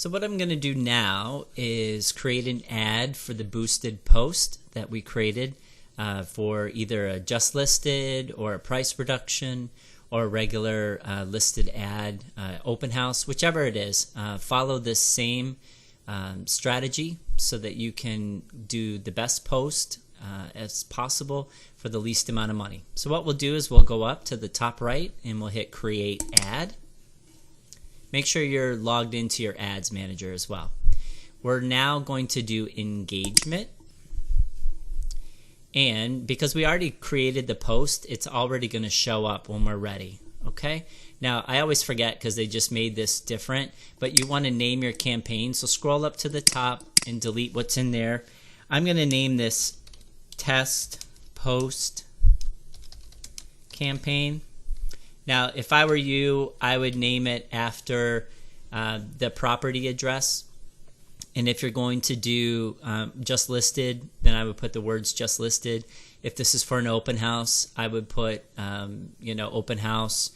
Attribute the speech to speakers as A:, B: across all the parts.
A: So what I'm going to do now is create an ad for the boosted post that we created for either a just listed or a price reduction or a regular listed ad, open house, whichever it is. Follow this same strategy so that you can do the best post as possible for the least amount of money. So what we'll do is we'll go up to the top right and we'll hit create ad. Make sure you're logged into your ads manager as well. We're now going to do engagement. And because we already created the post, it's already going to show up when we're ready. Okay. Now, I always forget because they just made this different, but you want to name your campaign. So scroll up to the top and delete what's in there. I'm going to name this test post campaign. Now, if I were you, I would name it after the property address. And if you're going to do just listed, then I would put the words just listed. If this is for an open house, I would put, open house.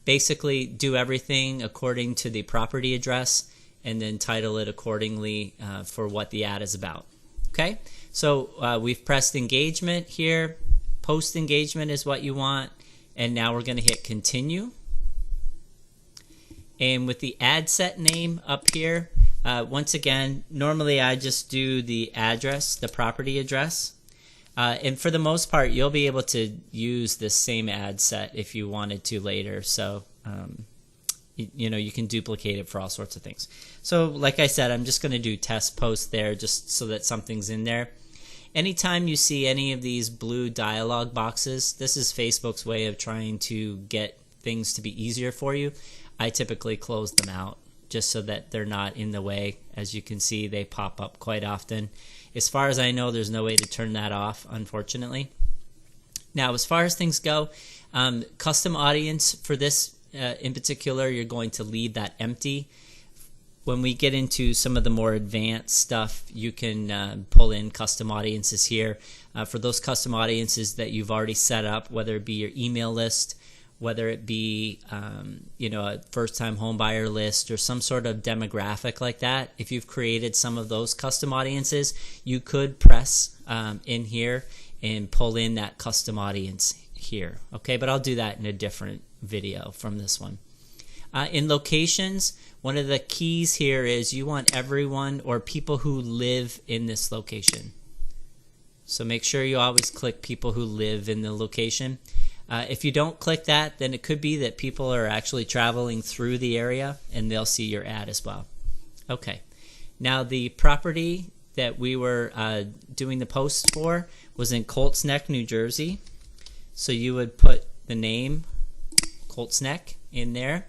A: Basically, do everything according to the property address and then title it accordingly for what the ad is about. Okay, so we've pressed engagement here. Post engagement is what you want. And now we're going to hit continue. And with the ad set name up here, once again, normally I just do the address, the property address. And for the most part, you'll be able to use this same ad set if you wanted to later. So, you can duplicate it for all sorts of things. So like I said, I'm just going to do test post there just so that something's in there. Anytime you see any of these blue dialog boxes, this is Facebook's way of trying to get things to be easier for you. I typically close them out just so that they're not in the way. As you can see, they pop up quite often. As far as I know, there's no way to turn that off, unfortunately. Now, as far as things go, custom audience for this in particular, you're going to leave that empty. When we get into some of the more advanced stuff, you can pull in custom audiences here. For those custom audiences that you've already set up, whether it be your email list, whether it be a first-time home buyer list or some sort of demographic like that, if you've created some of those custom audiences, you could press in here and pull in that custom audience here. Okay, but I'll do that in a different video from this one. In locations, one of the keys here is you want everyone or people who live in this location. So make sure you always click people who live in the location. If you don't click that, then it could be that people are actually traveling through the area and they'll see your ad as well. Okay, now the property that we were doing the post for was in Colts Neck, New Jersey. So you would put the name Colts Neck in there.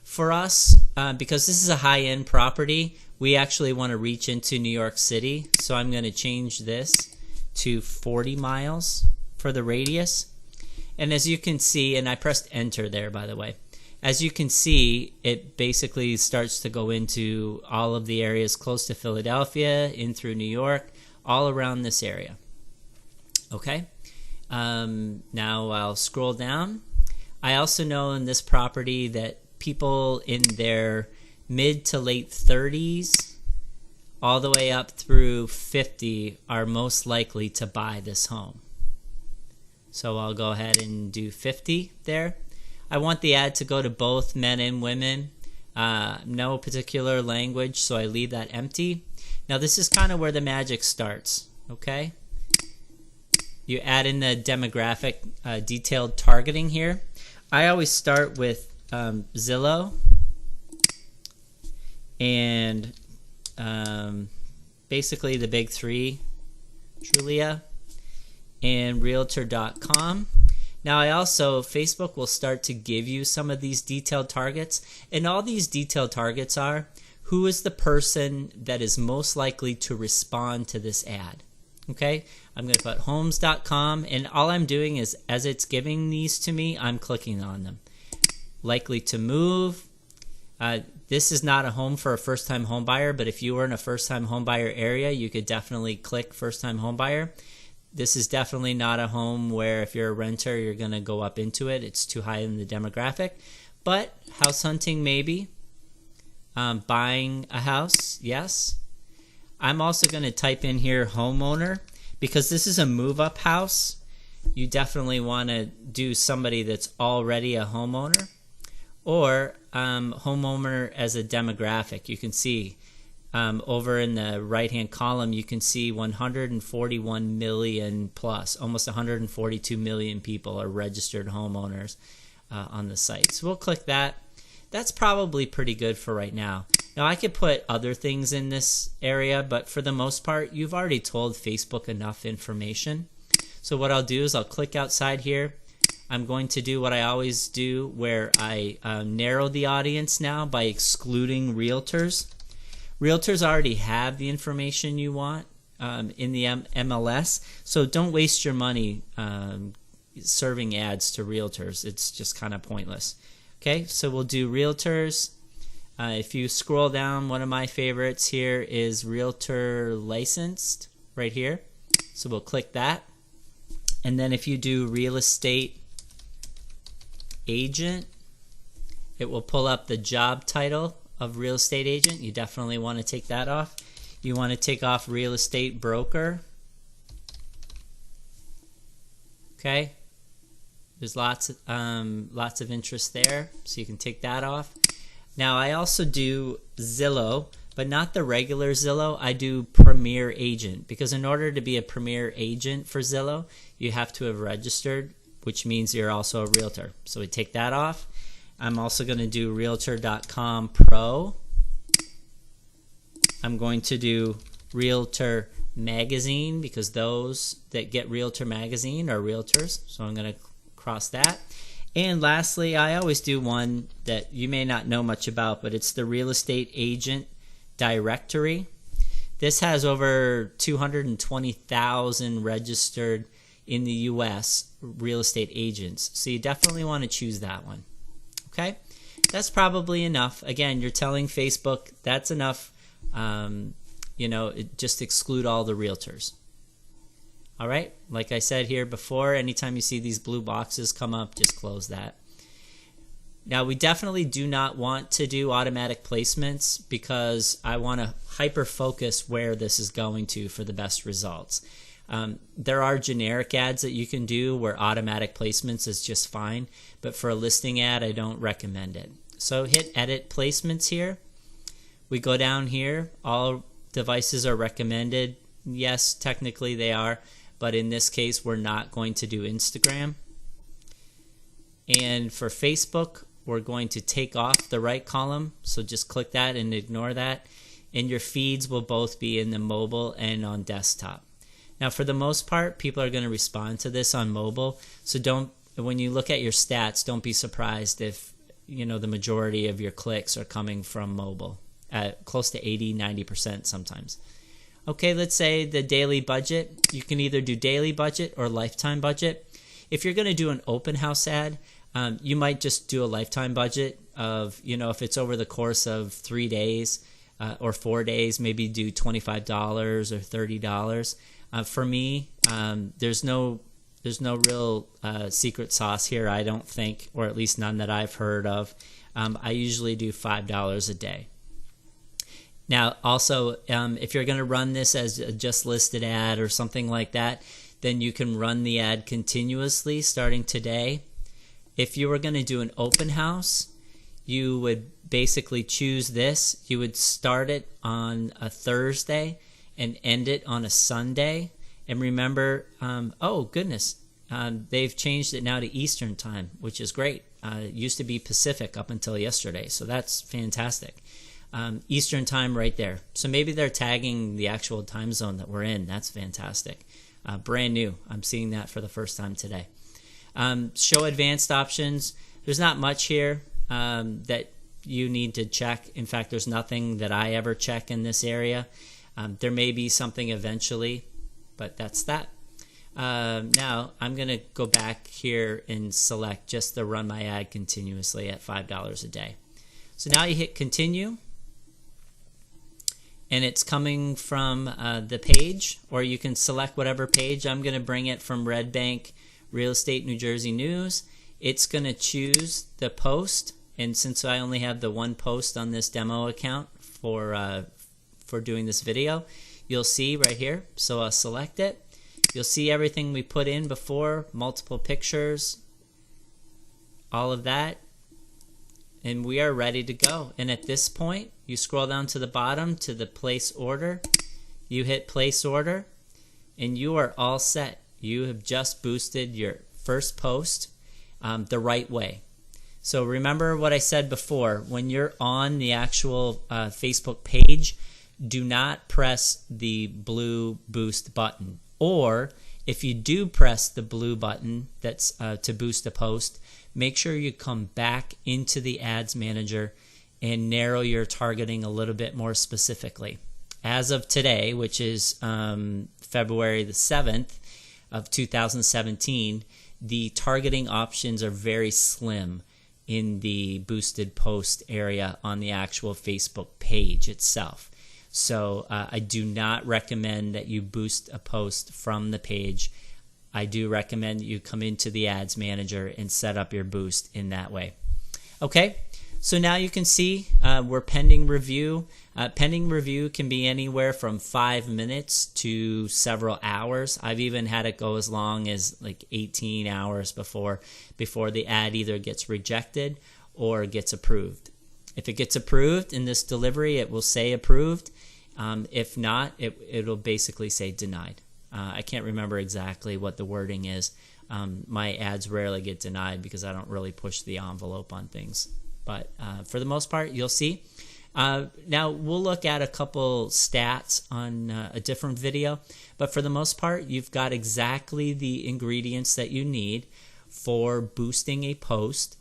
A: For us, because this is a high-end property, we actually want to reach into New York City. So I'm going to change this to 40 miles for the radius. And as you can see, and I pressed enter there, by the way. As you can see, it basically starts to go into all of the areas close to Philadelphia, in through New York, all around this area. Okay. Now I'll scroll down. I also know in this property that people in their mid to late 30s all the way up through 50 are most likely to buy this home. So I'll go ahead and do 50 there. I want the ad to go to both men and women. No particular language, so I leave that empty. Now this is kind of where the magic starts, okay? You add in the demographic detailed targeting here. I always start with Zillow and basically the big three, Trulia and Realtor.com. Now Facebook will start to give you some of these detailed targets, and all these detailed targets are who is the person that is most likely to respond to this ad. Okay, I'm going to put homes.com, and all I'm doing is as it's giving these to me, I'm clicking on them. Likely to move. This is not a home for a first-time home buyer, but if you were in a first-time home buyer area, you could definitely click first-time home buyer. This is definitely not a home where if you're a renter, you're going to go up into it. It's too high in the demographic. But house hunting maybe. Buying a house, yes. I'm also going to type in here homeowner, because this is a move-up house. You definitely want to do somebody that's already a homeowner, or homeowner as a demographic. You can see over in the right-hand column, you can see 141 million plus, almost 142 million people are registered homeowners on the site. So we'll click that. That's probably pretty good for right now. Now I could put other things in this area, but for the most part, you've already told Facebook enough information. So what I'll do is I'll click outside here. I'm going to do what I always do, where I narrow the audience now by excluding realtors. Realtors already have the information you want in the MLS, so don't waste your money serving ads to realtors. It's just kind of pointless. Okay, so we'll do realtors. If you scroll down, one of my favorites here is realtor licensed right here. So we'll click that. And then if you do real estate agent, it will pull up the job title of real estate agent. You definitely want to take that off. You want to take off real estate broker. Okay, there's lots of interest there, so you can take that off. Now I also do Zillow, but not the regular Zillow. I do Premier Agent, because in order to be a Premier Agent for Zillow, you have to have registered, which means you're also a realtor. So we take that off. I'm also going to do Realtor.com Pro. I'm going to do Realtor Magazine, because those that get Realtor Magazine are realtors. So I'm going to cross that. And lastly, I always do one that you may not know much about, but it's the Real Estate Agent Directory. This has over 220,000 registered in the US real estate agents. So you definitely want to choose that one. Okay, that's probably enough. Again, you're telling Facebook that's enough. Just exclude all the realtors. All right, like I said here before, anytime you see these blue boxes come up, just close that. Now, we definitely do not want to do automatic placements, because I want to hyper focus where this is going to for the best results. There are generic ads that you can do where automatic placements is just fine, but for a listing ad, I don't recommend it. So hit edit placements here. We go down here, all devices are recommended. Yes, technically they are, but in this case, we're not going to do Instagram. And for Facebook, we're going to take off the right column, so just click that and ignore that. And your feeds will both be in the mobile and on desktop. Now, for the most part, people are going to respond to this on mobile, so when you look at your stats, don't be surprised if the majority of your clicks are coming from mobile, close to 80-90% sometimes. Okay, let's say the daily budget. You can either do daily budget or lifetime budget. If you're going to do an open house ad, you might just do a lifetime budget of, if it's over the course of 3 days or 4 days, maybe do $25 or $30. For me, there's no real secret sauce here, I don't think, or at least none that I've heard of. I usually do $5 a day. Now, also, if you're going to run this as a just listed ad or something like that, then you can run the ad continuously starting today. If you were going to do an open house, you would basically choose this. You would start it on a Thursday and end it on a Sunday. And remember, they've changed it now to Eastern time, which is great. It used to be Pacific up until yesterday, so that's fantastic. Eastern time right there. So maybe they're tagging the actual time zone that we're in. That's fantastic. Brand new. I'm seeing that for the first time today. Show advanced options. There's not much here that you need to check. In fact, there's nothing that I ever check in this area. There may be something eventually, but that's that. Now, I'm going to go back here and select just the run my ad continuously at $5 a day. So now you hit continue. And it's coming from the page, or you can select whatever page. I'm going to bring it from Red Bank Real Estate New Jersey News. It's going to choose the post, and since I only have the one post on this demo account for doing this video, you'll see right here. So I'll select it. You'll see everything we put in before, multiple pictures, all of that, and we are ready to go. And at this point, you scroll down to the bottom to the place order. You hit place order, and you are all set. You have just boosted your first post the right way. So remember what I said before, when you're on the actual Facebook page, do not press the blue boost button. Or if you do press the blue button that's to boost a post, make sure you come back into the ads manager and narrow your targeting a little bit more specifically. As of today, which is February the 7th of 2017, the targeting options are very slim in the boosted post area on the actual Facebook page itself. So I do not recommend that you boost a post from the page. I do recommend that you come into the ads manager and set up your boost in that way. Okay, so now you can see we're pending review. Pending review can be anywhere from 5 minutes to several hours. I've even had it go as long as like 18 hours before the ad either gets rejected or gets approved. If it gets approved in this delivery, it will say approved. If not, it'll basically say denied. I can't remember exactly what the wording is. My ads rarely get denied because I don't really push the envelope on things. But for the most part, you'll see. Now, we'll look at a couple stats on a different video. But for the most part, you've got exactly the ingredients that you need for boosting a post,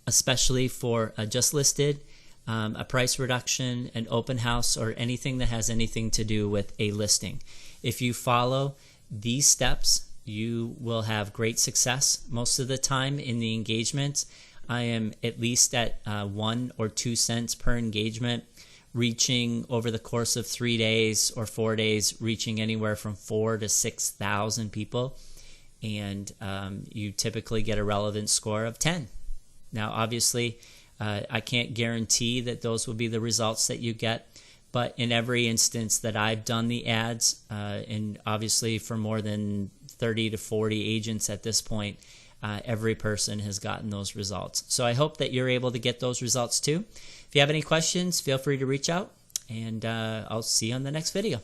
A: especially for a just listed, a price reduction, an open house, or anything that has anything to do with a listing. If you follow these steps, you will have great success. Most of the time in the engagements, I am at least at 1 or 2 cents per engagement, reaching over the course of 3 days or 4 days, reaching anywhere from 4,000 to 6,000 people. And you typically get a relevance score of 10. Now, obviously, I can't guarantee that those will be the results that you get, but in every instance that I've done the ads, and obviously for more than 30 to 40 agents at this point, every person has gotten those results. So I hope that you're able to get those results too. If you have any questions, feel free to reach out, and I'll see you on the next video.